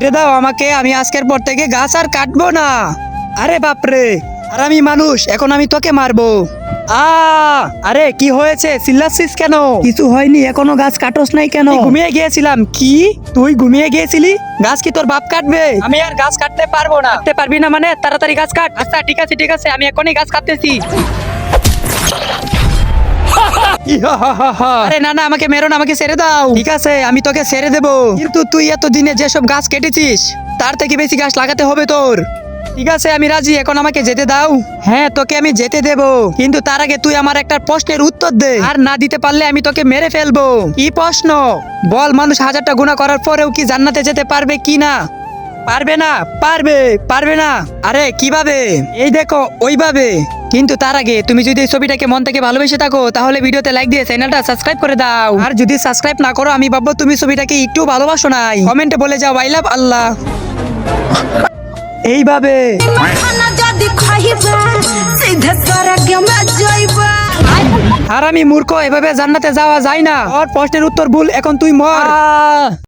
ছেড়ে দাও আমাকে, আমি আজকের পর থেকে গাছ আর কাটবো না। আরে বাপরে, আর আমি মানুষ, এখন আমি তোকে মারবো। আরে কি হয়েছে, চিল্লাচ্ছিস কেন? কিছু হয়নি, এখনো গাছ কাটোস নাই কেন? ঘুমিয়ে গিয়েছিলাম। কি তুই ঘুমিয়ে গিয়েছিলি? গাছ কি তোর বাপ কাটবে? আমি আর গাছ কাটতে পারবো না। কাটতে পারবি না মানে? তাড়াতাড়ি গাছ কাট। আচ্ছা ঠিক আছে ঠিক আছে, আমি এখনই গাছ কাটতেছি। আরে না না, আমাকে মেরো না, আমাকে ছেড়ে দাও। ঠিক আছে, আমি তোকে ছেড়ে দেবো, কিন্তু তুই এত দিনে যেসব গাছ কেটেছিস তার থেকে বেশি গাছ লাগাতে হবে তোর। ঠিক আছে আমি রাজি, এখন আমাকে যেতে দাও। হ্যাঁ তোকে আমি যেতে দেব, কিন্তু তার আগে তুই আমার একটা প্রশ্নের উত্তর দে, আর না দিতে পারলে আমি তোকে মেরে ফেলবো। কি প্রশ্ন বল? মানুষ হাজারটা গুনাহ করার পরেও কি জান্নাতে যেতে পারবে কি না? পারবে না? পারবে না। আরে কিভাবে? এই দেখো ওইভাবে। কিন্তু তার আগে তুমি যদি এই ছবিটাকে মন থেকে ভালোবেসে থাকো তাহলে ভিডিওতে লাইক দিয়ে চ্যানেলটা সাবস্ক্রাইব করে দাও। আর যদি সাবস্ক্রাইব না করো আমি ভাববো তুমি ছবিটাকে একটু ভালোবাসো নাই। কমেন্টে বলে যাও আই লাভ আল্লাহ। এইভাবে। আর আমি মূর্খ, এভাবে জান্নাতে যাওয়া যায় না। ওর প্রশ্নের উত্তর ভুল, এখন তুই মর।